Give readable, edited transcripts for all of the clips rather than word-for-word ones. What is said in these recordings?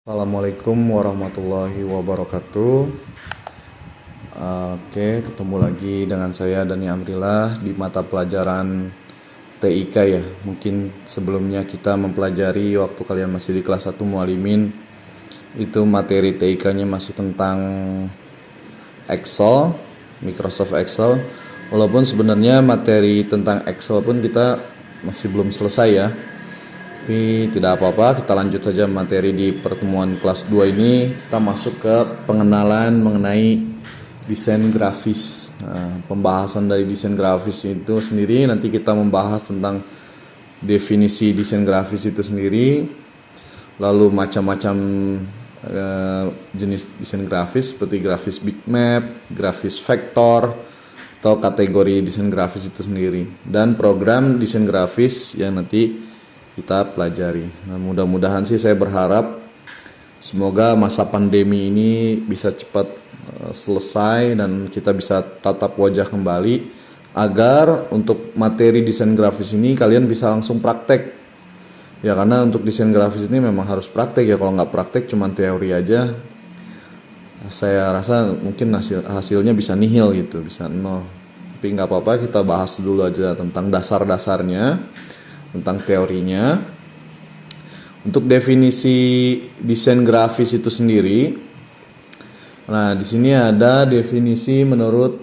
Assalamualaikum warahmatullahi wabarakatuh. Oke, ketemu lagi dengan saya Dani Amrillah di mata pelajaran TIK ya. Mungkin sebelumnya kita mempelajari waktu kalian masih di kelas 1 Mualimin, itu materi TIK-nya masih tentang Excel, Microsoft Excel. Walaupun sebenarnya materi tentang Excel pun kita masih belum selesai ya. Tapi tidak apa-apa, kita lanjut saja materi di pertemuan kelas 2 ini. Kita masuk ke pengenalan mengenai desain grafis. Pembahasan dari desain grafis itu sendiri, nanti kita membahas tentang definisi desain grafis itu sendiri, lalu macam-macam jenis desain grafis seperti grafis bitmap, grafis vektor, atau kategori desain grafis itu sendiri, dan program desain grafis yang nanti kita pelajari. Nah, mudah-mudahan sih saya berharap semoga masa pandemi ini bisa cepat selesai dan kita bisa tatap wajah kembali, agar untuk materi desain grafis ini kalian bisa langsung praktek. Ya, karena untuk desain grafis ini memang harus praktek ya. Kalau nggak praktek cuma teori aja, saya rasa mungkin hasilnya bisa nihil gitu, bisa nol. Tapi nggak apa-apa, kita bahas dulu aja tentang dasar-dasarnya, tentang teorinya. Untuk definisi desain grafis itu sendiri, nah di sini ada definisi menurut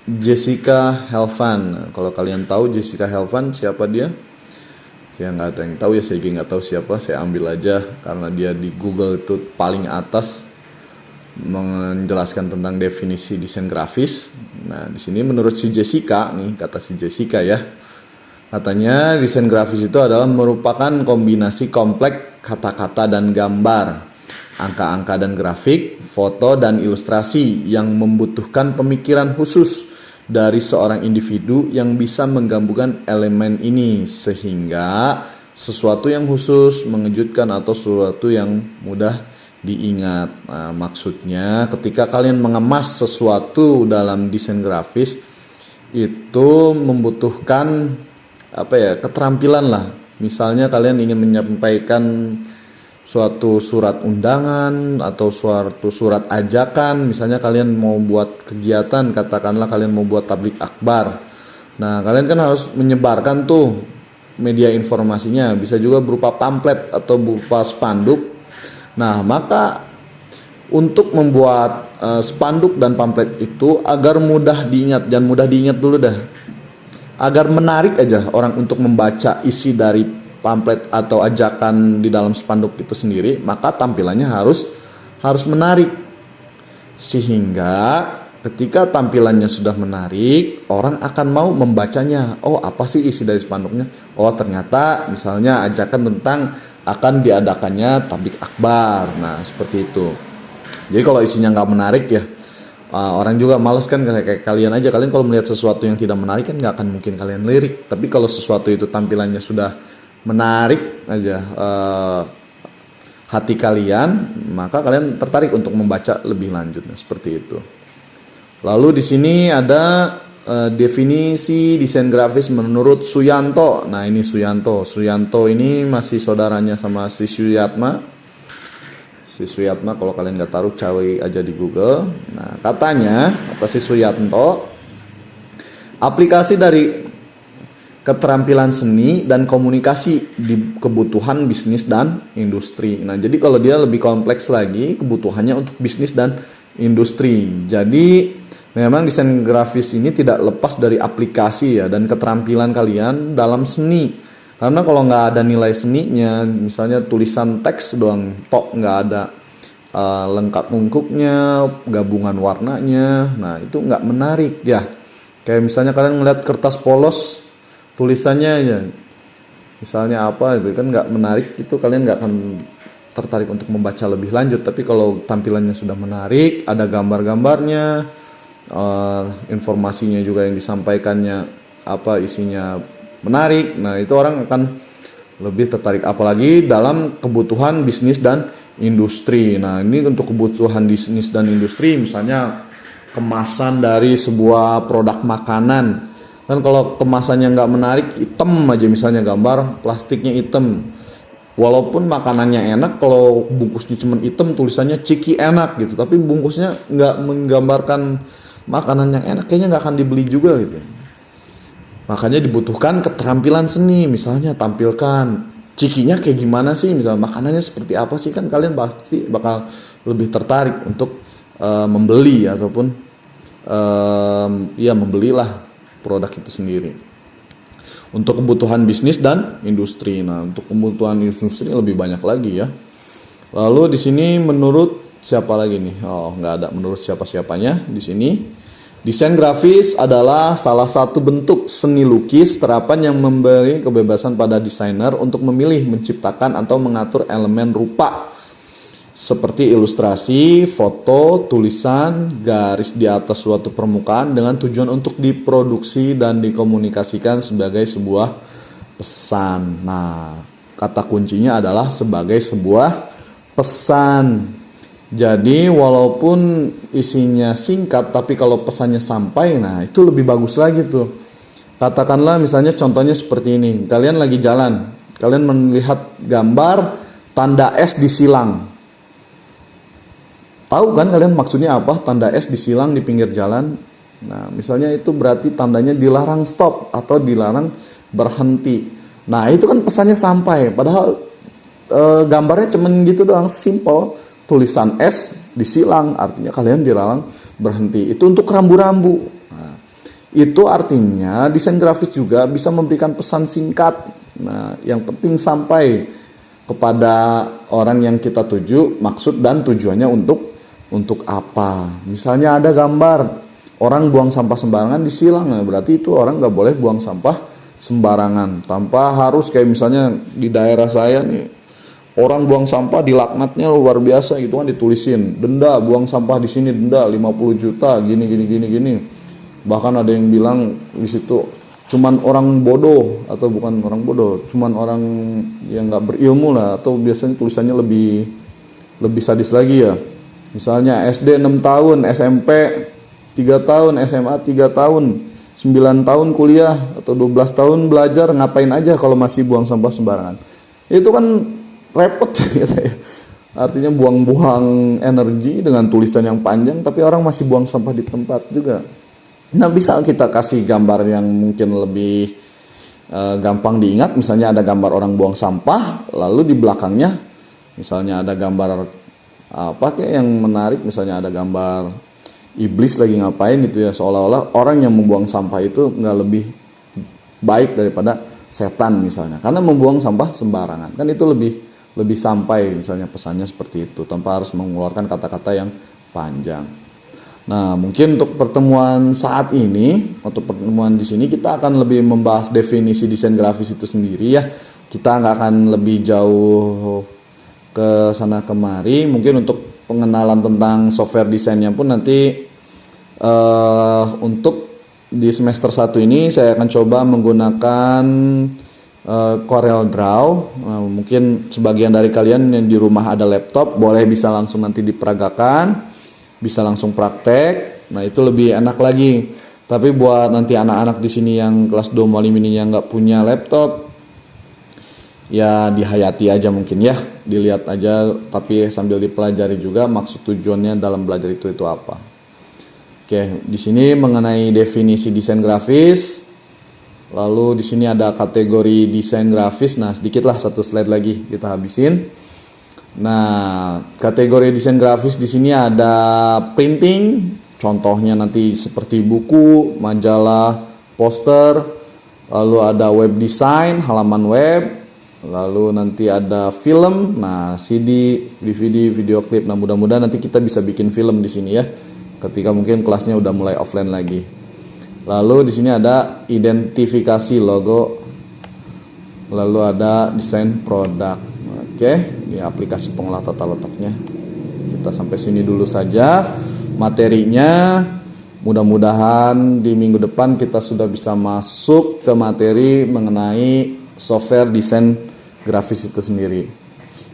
Jessica Helvan. Kalau kalian tahu Jessica Helvan siapa dia? Saya nggak ada yang tahu ya, saya nggak tahu siapa. Saya ambil aja karena dia di Google itu paling atas menjelaskan tentang definisi desain grafis. Nah di sini menurut si Jessica nih, kata si Jessica ya, katanya desain grafis itu adalah merupakan kombinasi kompleks kata-kata dan gambar, angka-angka dan grafik, foto dan ilustrasi yang membutuhkan pemikiran khusus dari seorang individu yang bisa menggabungkan elemen ini sehingga sesuatu yang khusus, mengejutkan atau sesuatu yang mudah diingat. Nah, maksudnya ketika kalian mengemas sesuatu dalam desain grafis itu membutuhkan keterampilan lah. Misalnya kalian ingin menyampaikan suatu surat undangan atau suatu surat ajakan, misalnya kalian mau buat kegiatan, katakanlah kalian mau buat tablik akbar. Nah, kalian kan harus menyebarkan tuh media informasinya, bisa juga berupa pamflet atau berupa spanduk. Nah, maka untuk membuat spanduk dan pamflet itu agar mudah diingat, jangan mudah diingat dulu dah, agar menarik aja orang untuk membaca isi dari pamflet atau ajakan di dalam spanduk itu sendiri, maka tampilannya harus menarik. Sehingga ketika tampilannya sudah menarik, orang akan mau membacanya. Oh, apa sih isi dari spanduknya? Oh, ternyata misalnya ajakan tentang akan diadakannya tablik akbar. Nah, seperti itu. Jadi kalau isinya nggak menarik ya, orang juga males kan, kayak kalian aja. Kalian kalau melihat sesuatu yang tidak menarik kan nggak akan mungkin kalian lirik. Tapi kalau sesuatu itu tampilannya sudah menarik aja hati kalian, maka kalian tertarik untuk membaca lebih lanjut. Nah, seperti itu. Lalu di sini ada definisi desain grafis menurut Suyanto. Nah, ini Suyanto. Suyanto ini masih saudaranya sama si Suyatma. Si Suyatma, kalau kalian nggak tahu, cari aja di Google. Nah, katanya, kata si Suyanto, aplikasi dari keterampilan seni dan komunikasi di kebutuhan bisnis dan industri. Nah, jadi kalau dia lebih kompleks lagi, kebutuhannya untuk bisnis dan industri. Jadi, memang desain grafis ini tidak lepas dari aplikasi ya dan keterampilan kalian dalam seni. Karena kalau nggak ada nilai seninya, misalnya tulisan teks doang, nggak ada lengkap lengkupnya, gabungan warnanya, nah itu nggak menarik ya. Kayak misalnya kalian ngeliat kertas polos, tulisannya ya, misalnya apa itu kan nggak menarik, itu kalian nggak akan tertarik untuk membaca lebih lanjut. Tapi kalau tampilannya sudah menarik, ada gambar-gambarnya, informasinya juga yang disampaikannya isinya menarik, nah itu orang akan lebih tertarik, apalagi dalam kebutuhan bisnis dan industri. Nah, ini untuk kebutuhan bisnis dan industri, misalnya kemasan dari sebuah produk makanan. Kan kalau kemasannya nggak menarik, hitam aja misalnya, gambar plastiknya hitam, Walaupun makanannya enak, kalau bungkusnya cuma hitam tulisannya Ciki enak gitu, tapi bungkusnya nggak menggambarkan makanan yang enak, kayaknya nggak akan dibeli juga gitu. Makanya dibutuhkan keterampilan seni, misalnya tampilkan cikinya kayak gimana sih, misalnya makanannya seperti apa sih, kan kalian pasti bakal lebih tertarik untuk membeli ataupun ya membelilah produk itu sendiri. Untuk kebutuhan bisnis dan industri. Nah, untuk kebutuhan industri lebih banyak lagi ya. Lalu di sini menurut siapa lagi nih? Oh, nggak ada menurut siapa-siapanya di sini. Desain grafis adalah salah satu bentuk seni lukis terapan yang memberi kebebasan pada desainer untuk memilih, menciptakan atau mengatur elemen rupa seperti ilustrasi, foto, tulisan, garis di atas suatu permukaan dengan tujuan untuk diproduksi dan dikomunikasikan sebagai sebuah pesan. Nah, kata kuncinya adalah sebagai sebuah pesan. Jadi walaupun isinya singkat, tapi kalau pesannya sampai, nah itu lebih bagus lagi tuh. Katakanlah misalnya contohnya seperti ini. Kalian lagi jalan, kalian melihat gambar tanda S di silang. Tahu kan kalian maksudnya apa? Tanda S disilang di pinggir jalan. Nah, misalnya itu berarti tandanya dilarang stop atau dilarang berhenti. Nah, itu kan pesannya sampai. Padahal gambarnya cuman gitu doang, simple. Tulisan S disilang, artinya kalian dilarang berhenti. Itu untuk rambu-rambu. Nah, itu artinya desain grafis juga bisa memberikan pesan singkat. Nah, yang penting sampai kepada orang yang kita tuju, maksud dan tujuannya untuk apa. Misalnya ada gambar orang buang sampah sembarangan disilang, nah berarti itu orang nggak boleh buang sampah sembarangan, tanpa harus kayak misalnya di daerah saya nih, orang buang sampah dilaknatnya luar biasa gitu kan, ditulisin denda, buang sampah di sini denda 50 juta gini. Bahkan ada yang bilang di situ cuman orang bodoh, atau bukan orang bodoh, cuman orang yang nggak berilmu lah, atau biasanya tulisannya lebih sadis lagi ya. Misalnya SD 6 tahun, SMP 3 tahun, SMA 3 tahun, 9 tahun kuliah, atau 12 tahun belajar, ngapain aja kalau masih buang sampah sembarangan. Itu kan repot gitu ya. Artinya buang-buang energi dengan tulisan yang panjang, tapi orang masih buang sampah di tempat juga. Nah, bisa kita kasih gambar yang mungkin lebih gampang diingat. Misalnya ada gambar orang buang sampah, lalu di belakangnya misalnya ada gambar apa kayak yang menarik, misalnya ada gambar iblis lagi ngapain gitu ya, seolah-olah orang yang membuang sampah itu nggak lebih baik daripada setan misalnya, karena membuang sampah sembarangan. Kan itu lebih sampai misalnya pesannya seperti itu, tanpa harus mengeluarkan kata-kata yang panjang. Nah, mungkin untuk pertemuan saat ini, atau pertemuan di sini kita akan lebih membahas definisi desain grafis itu sendiri ya. Kita nggak akan lebih jauh ke sana kemari. Mungkin untuk pengenalan tentang software desainnya pun nanti untuk di semester 1 ini saya akan coba menggunakan Corel Draw. Nah, mungkin sebagian dari kalian yang di rumah ada laptop, boleh bisa langsung nanti diperagakan, bisa langsung praktek. Nah, itu lebih enak lagi. Tapi buat nanti anak-anak di sini yang kelas 2 Mualim ini yang nggak punya laptop, ya dihayati aja mungkin ya, dilihat aja, tapi sambil dipelajari juga maksud tujuannya dalam belajar itu apa. Oke, di sini mengenai definisi desain grafis. Lalu di sini ada kategori desain grafis. Nah, sedikitlah satu slide lagi kita habisin. Nah, kategori desain grafis di sini ada printing, contohnya nanti seperti buku, majalah, poster. Lalu ada web design, halaman web. Lalu nanti ada film, nah CD, DVD, video klip. Nah, mudah-mudahan nanti kita bisa bikin film di sini ya, ketika mungkin kelasnya udah mulai offline lagi. Lalu di sini ada identifikasi logo. Lalu ada desain produk. Oke, ini aplikasi pengolah tata letaknya. Kita sampai sini dulu saja materinya. Mudah-mudahan di minggu depan kita sudah bisa masuk ke materi mengenai software desain grafis itu sendiri.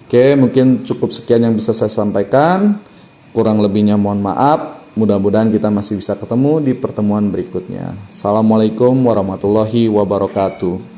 Oke, mungkin cukup sekian yang bisa saya sampaikan. Kurang lebihnya mohon maaf. Mudah-mudahan kita masih bisa ketemu di pertemuan berikutnya. Assalamualaikum warahmatullahi wabarakatuh.